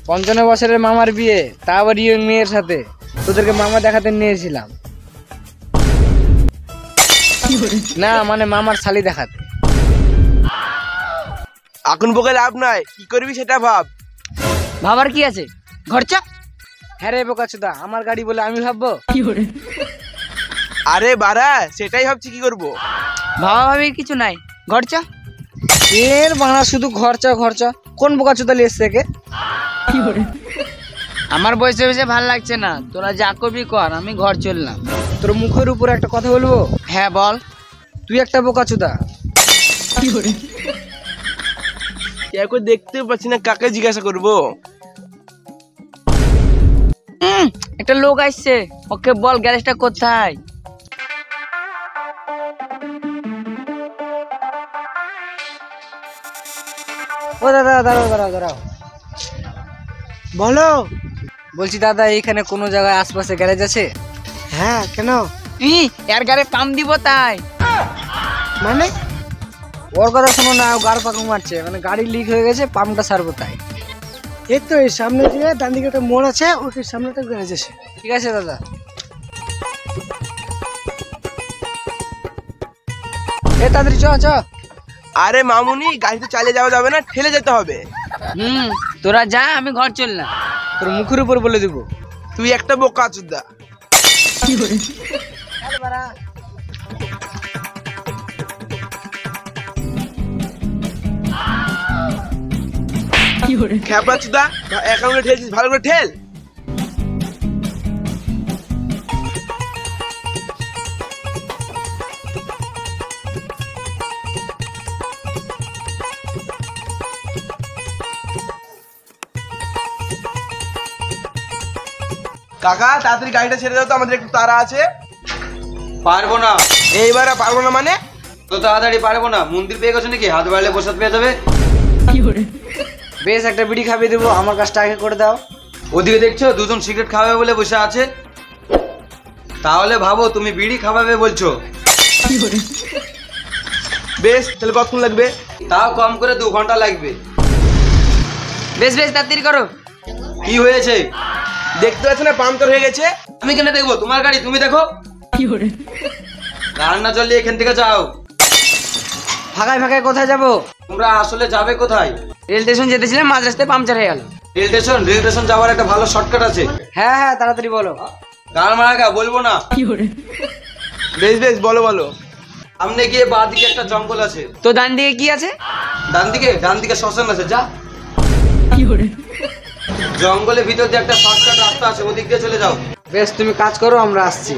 পঞ্চান্ন বছরের মামার বিয়ে, তা আবার ইয়ং মেয়ের সাথে। তোদেরকে মামা দেখাতে নিয়েছিলাম না, মানে মামার শালি দেখাতে। এখন বকে লাভ নাই, কি করবি সেটা ভাব। ভাবার কি আছে, ঘর চ। হ্যাঁ রে বোকাচোদা, আমার গাড়ি বলে আমি ভাববো? আরে বাড়া, সেটাই ভাবছি কি করবো। ভাবা ভাবির কিছু নাই, ঘর চ। এর বাড়া শুধু খরচা খরচা। কোন বোকাচোদা লিয়েছে একে? আমার বয়সে বসে ভাল লাগছে না, তোরা যা করবি কর, আমি ঘর চললাম। তোর মুখের উপর একটা কথা বলবো? হ্যাঁ বল। তুই একটা বোকাচোদা। এখন দেখতে পাচ্ছি না, কাকে জিজ্ঞাসা করবো? একটা লোক আসছে, ওকে বল গ্যারেজটা কোথায়। ও দাদা, দাঁড়াও দাঁড়াও দাঁড়াও। বলো। বলছি দাদা, এইখানে কোনো জায়গায় আশপাশে গ্যারেজ আছে? হ্যাঁ, কেন? এর গাড়ি পাম্প দিব তাই। মানে? ওর কথা শোনো না, ও গাড় পাকু মারছে, মানে গাড়ি লিক হয়ে গেছে, পাম্পটা সারবো তাই। এই তো এই সামনে দিয়ে ডান দিকে একটা মোড় আছে, ওর সামনে একটা গ্যারেজ আছে। ঠিক আছে দাদা। এ তাড়াতাড়ি চ চ। আরে মামুনি, গাড়িতে চালিয়ে যাওয়া যাবে না, ঠেলে যেতে হবে। তোরা যা, আমি ঘর চললাম। তোর মুখের উপর বলে দিব। তুই একটা বোকাচোদা। খেপাচোদা, এখন ঠেলছিস, ভালো করে ঠেল। কাকা, তাড়াতাড়ি গাড়িটা ছেড়ে দাও তো, আমাদের একটু তাড়া আছে। পারবো না। এইবারে পারবো না মানে? তো তাড়াতাড়ি পারবো না। মন্দির পেয়ে গেছো নাকি? হাত বাড়লে প্রসাদ পেয়ে যাবে। বেশ, একটা বিড়ি খাইয়ে দেবো, আমার কাজটা আগে করে দাও। ওদিকে দেখছো দুজন সিগারেট খাওয়াবে বলে বসে আছে। তাহলে ভাবো তুমি বিড়ি খাওয়াবে বলছো। বেশ, তাহলে কতক্ষণ লাগবে? তাও কম করে 2 ঘন্টা লাগবে। বেশ বেশ, তাড়াতাড়ি করো। কি হয়েছে? দেখতে পাচ্ছ না, পাম্পচার হয়ে গেছে। আমি কেন দেখবো? তোমার গাড়ি, তুমি দেখো। রান্না চললে এখান থেকে যাও। ফাঁকায় ফাঁকায় কোথায় যাবো? তোমরা আসলে যাবে কোথায়? রেল স্টেশন যেতেছিলাম, মাঝ রাস্তায় পাংচার হয়ে গেল। রেল স্টেশন যাওয়ার একটা ভালো শর্টকাট আছে। হ্যাঁ হ্যাঁ, তাড়াতাড়ি বলো। গান মারাগা বলবো না। বেশ বেশ, বলো বলো। সামনে গিয়ে বাঁ দিকে একটা জঙ্গল আছে। তো ডান দিকে কি আছে? ডান দিকে শ্মশান আছে, যা। জঙ্গলের ভিতর দিয়ে একটা শর্টকাট রাস্তা আছে, ওদিক দিয়ে চলে যাও। বেশ, তুমি কাজ করো, আমরা আসছি।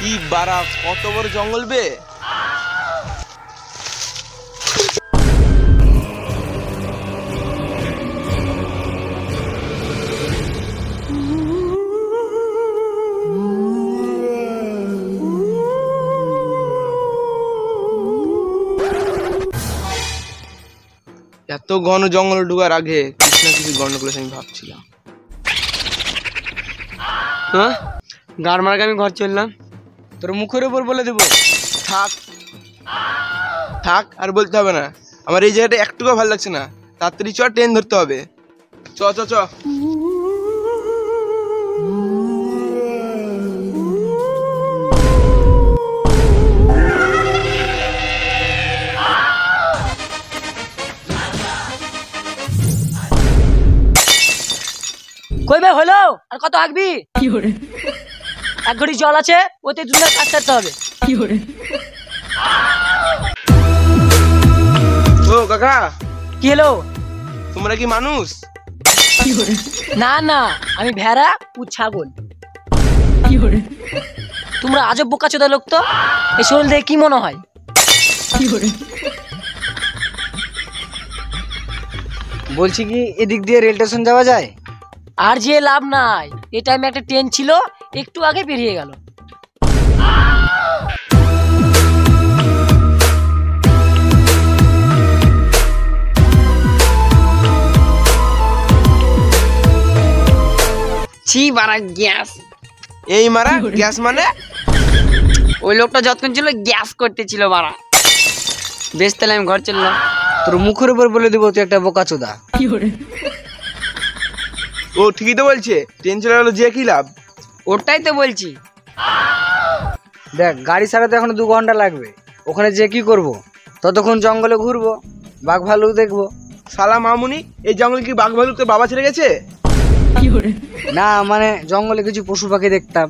কি বাড়া, কত বড় জঙ্গল বে। এত ঘন জঙ্গল ঢুকার আগে কিছু না কিছু গন্ডগোল আমি ভাবছিলাম। হ্যাঁ, গাড় মার্কে আমি ঘর চললাম। তোর মুখের উপর বলে দেবো। থাক থাক, আর বলতে হবে না। আমার এই জায়গাটা একটুকু ভালো লাগছে না, তাড়াতাড়ি চ, ট্রেন ধরতে হবে। চ চ চ। কই বে হলো, আর কত আঁকবি? এক ঘড়ি জল আছে, ওতে দুধের কাজ করতে হবে। ও কাকা, কি হলো? তোমরা কি মানুষ? না না, আমি ভেড়া ও ছাগল। তোমরা আজব বোকাচোদা লোক তো। এই শরীর দেখে কি মনে হয়? বলছি কি এদিক দিয়ে রেল স্টেশন যাওয়া যায়? আর যে লাভ নাই, এই টাইমে একটা ট্রেন ছিল, একটু আগে বেরিয়ে গেল। ছি বাড়া গ্যাস। এই মারা গ্যাস মানে? ওই লোকটা যতক্ষণ ছিল গ্যাস করতেছিল বাড়া। বেশ তাহলে আমি ঘর চললাম। তোর মুখের উপর বলে দিব তুই একটা বোকাচোদা। ও ঠিকই তো বলছে, ট্রেন চলে গেলো যে কি লাভ? ওটাই তো বলছি। দেখ গাড়ি ছাড়াতে এখনো 2 ঘন্টা লাগবে। ওখানে যে কি করব? ততক্ষণ জঙ্গলে ঘুরবো, বাঘ ভালু দেখবো। শালা মামুনি, এই জঙ্গলে কি বাঘ ভালু তোর বাবা ছেড়ে গেছে? না মানে জঙ্গলে কিছু পশু পাখি দেখতাম।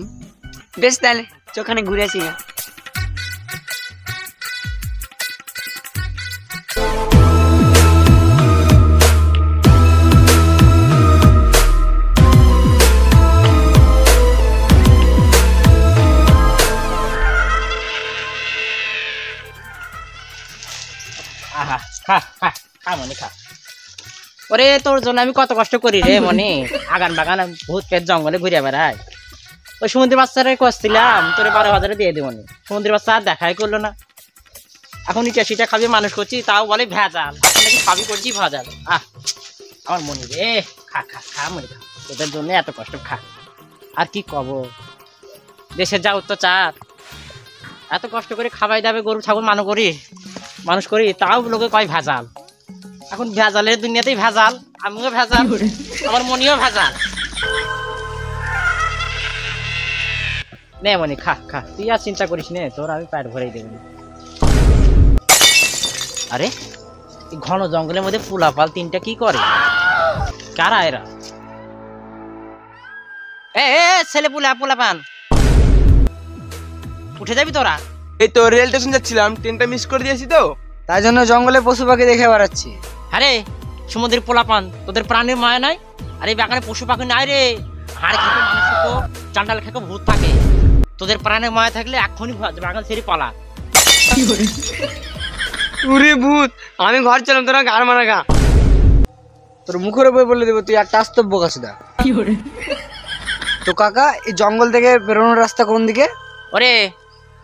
বেশ তাহলে ওখানে ঘুরে আসি না। আহা খা খা খা মনে খা। ওরে তোর জন্য আমি কত কষ্ট করি রে মনে। আগান বাগান ভূত পেট জঙ্গলে ঘুরে বেড়াই। ওই সমুদ্রের বাচ্চারে কষছিলাম তোরে 12,000 দিয়ে দেবনি। সমুদ্রের বাচ্চা আর দেখাই করলো না। এখন ইটা সেটা খাবি মানুষ করছি, তাও বলে ভেজাল। এখন নাকি খাবি করছি ভেজাল। আমার মনে রে, খা খা খা মনে খা। তোদের জন্য এত কষ্ট, খা। আর কি কব, দেশের যা অত্যাচার। এত কষ্ট করে খাবাই দাবে গরু ছাগল মানুষ করি, তাও লোকে কয় ভেজাল। এখন ভেজালের দুনিয়াতেই ভেজাল, আমিও ভেজাল, আমার মনিও ভেজাল। নে মনি খা খা, তুই আর চিন্তা করিস নে, তোর আমি পেট ভরেই দেব। আরে এই ঘন জঙ্গলের মধ্যে পোলাপাল 3টা কি করে? কারা এরা? এ ছেলে পোলাপান, উঠে যাবি তোরা? এই তো রেল স্টেশন যাচ্ছিলাম, ট্রেনটা মিস করে দিয়েছি তো, তাই জন্য জঙ্গলে পশু পাখি দেখে বেড়াচ্ছি। আরে সমুদ্রের পোলাপান, তোদের প্রাণের মায়া নাই? আরে বাগানে পশু পাখি নাই রে, হাড় খেতে মানুষ খেতো, চান্ডাল খেতে ভূত থাকে। তোদের প্রাণের মায়া থাকলে এক্ষুনি বাগান ছেড়ে পালা। উরে ভূত, আমি ঘর চলাম, তোরা গার মারা গা। তোর মুখের উপর বলে দেবো তুই একটা আস্তব বোকাচোদা। তো কাকা, এই জঙ্গল থেকে বেরোনোর রাস্তা কোন দিকে? ওরে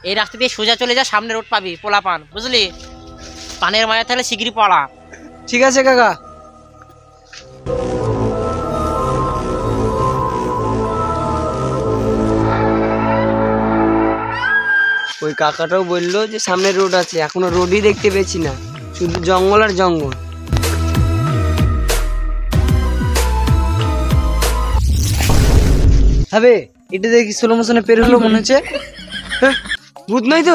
এই রাস্তা দিয়ে সোজা চলে যা, সামনে রোড পাবি, পোলাপান, বুঝলি? পানের মায়া থাকলে শিগগিরি পড়া। ঠিক আছে কাকা। ওই কাকাটাও বললো যে সামনে রোড আছে, এখনো রোডই দেখতে পেয়েছি না, শুধু জঙ্গল আর জঙ্গল। হবে এটা দেখি স্লো মোশনে পের হলো মনে হচ্ছে। হ্যাঁ, ভূত নয় তো?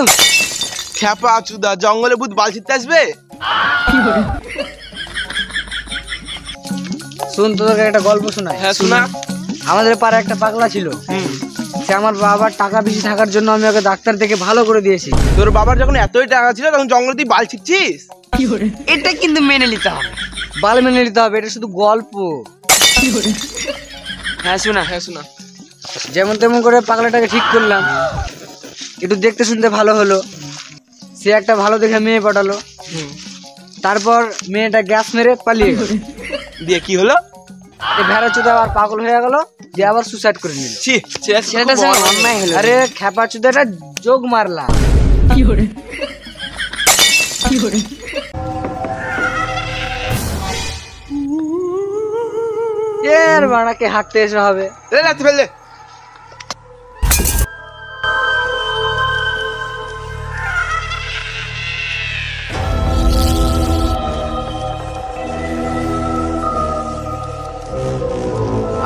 খ্যাপা চুদা, জঙ্গলে ভূত বাল ছিটতে আসবে? শোন, তোদেরকে একটা গল্প শোনাই। হ্যাঁ শোনা। আমাদের পাড়ায় একটা পাগলা ছিল। সে আমার বাবার টাকা বেশি থাকার জন্য আমি ওকে ডাক্তার থেকে ভালো করে দিয়েছি। তোর বাবার যখন এতই টাকা ছিল তখন জঙ্গলে তুই বাল ছিটছিস? এটা কিন্তু মেনে নিতে হবে, বাল মেনে নিতে হবে, এটা শুধু গল্প। হ্যাঁ শোনা। হ্যাঁ শোনা। যেমন তেমন করে পাগলাটাকে ঠিক করলাম, একটু দেখতে শুনতে ভালো হলো। সে একটা ভালো দেখে মেয়ে পাঠালো। তারপর মেয়েটা গ্যাস মেরে পালিয়ে গেল। দিয়ে কি হলো? ভেড়া চোদা আবার পাগল হয়ে গেল, দিয়ে আবার সুসাইড করে নিল। ছি, সেটা অন্যায় হলো। আরে খেপা চোদাটা যোগ মারলা। এর বাড়াকে হাঁটতে এসে হবে। রাতে ফেললে।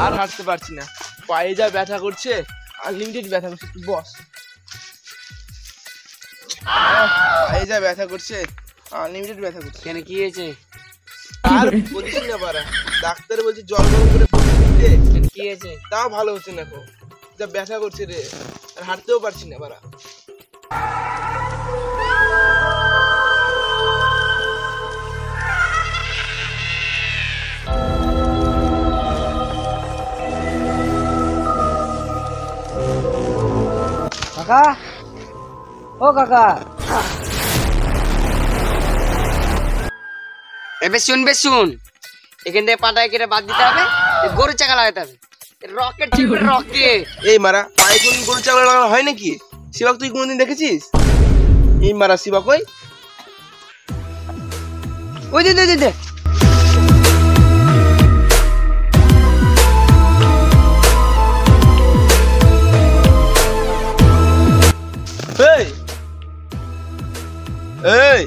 আর হাঁটতে পারছি না, পায়ে যা ব্যথা করছে, আনলিমিটেড ব্যথা করছে। বস, পায়ে যা ব্যথা করছে, আনলিমিটেড ব্যথা করছে। কেন কি হয়েছে? আর বলিস না বাড়া, ডাক্তার বলছে জল গরম করে পড়তে, কি হয়েছে? তাও ভালো হচ্ছে না, যা ব্যথা করছে রে, আর হাঁটতেও পারছি না বাড়া। কাকা কাকা, ও কাকা, এবার শুন এখান থেকে পাটায় কেটে বাদ দিতে হবে, গরুর চাকা লাগাতে হবে, রকেট টিপে রকেট। এই মারা পায়ে কোন গরু চাকরি লাগানো হয় নাকি? শিবাক তুই কোনদিন দেখেছিস? এই মারা শিবাক ওই ওই দে এই এই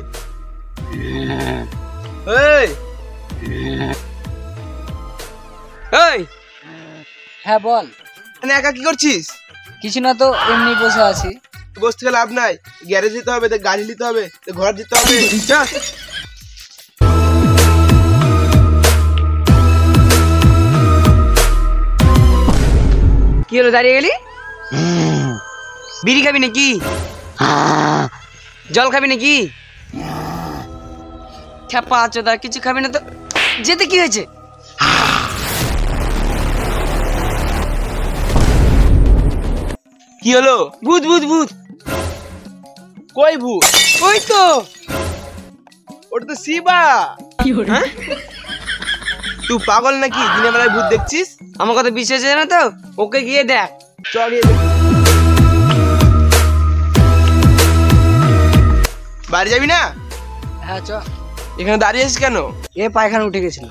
এই এই, হ্যাঁ বল। এখানে একা কি করছিস? কিছু না তো, এমনি বসে আছি। বসতে গেলে লাভ নাই, গ্যারেজ দিতে হবে, গাড়ি নিতে হবে, ঘর দিতে হবে। চল। কি হলো, দাঁড়িয়ে গেলি? বিড়ি খাবি নাকি? জল খাবি নাকি? খ্যাপা চোদা, কিছু খাবি না তো যেতে কি হয়েছে? কি হলো? ভূত ভূত ভূত। কই ভূত? ওই তো। ওটা তো শিবা। হ্যাঁ? তুই পাগল নাকি? দিনের বেলায় ভূত দেখছিস? আমার কথা বিশ্বাস হয় না তো, ওকে গিয়ে দেখ। চল গিয়ে দেখ। বাড়ি যাবি না? হ্যাঁ চ। এখানে দাঁড়িয়ে আছিস কেন? এ পায়খানা উঠে গেছিল।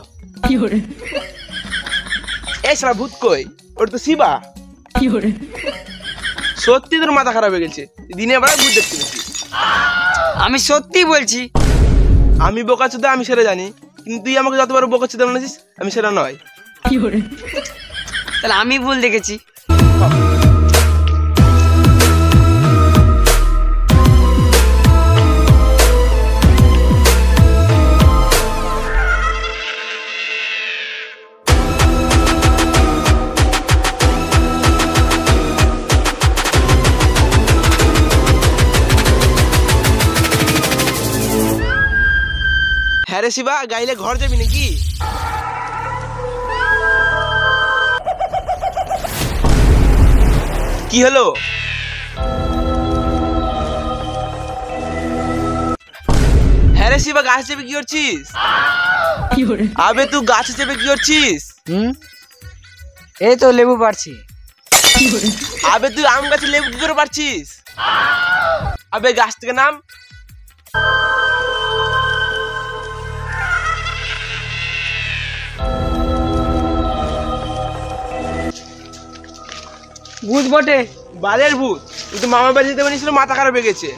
এই শালা ভূত কই? ওটা তো শিবা। সত্যি তোর মাথা খারাপ হয়ে গেছে, দিনের বেলায় ভূত দেখতে পেয়েছিস। আমি সত্যি বলছি। আমি বোকাচোদা, আমি সেটা জানি, কিন্তু তুই আমাকে যতবার বোকাচোদা বলেছিস, আমি সেটা নয়। তাহলে আমি ভুল দেখেছি। হ্যাঁ রে শিবা, গাইলে ঘর যাবি নাকি? কি হলো? হ্যাঁ রে শিবা, গাছ চেপে কি করছিস? আবে তুই গাছে চেপে কি করছিস? এই তো লেবু পাড়ছি। আবে তুই আম গাছে লেবু কি করে পারছিস? আবে গাছ থেকে নাম। ভূত বটে। বালের ভূত, তুই তো মামার বাড়ি যেতে বলেছিল, মাথা খারাপ হয়ে গেছে।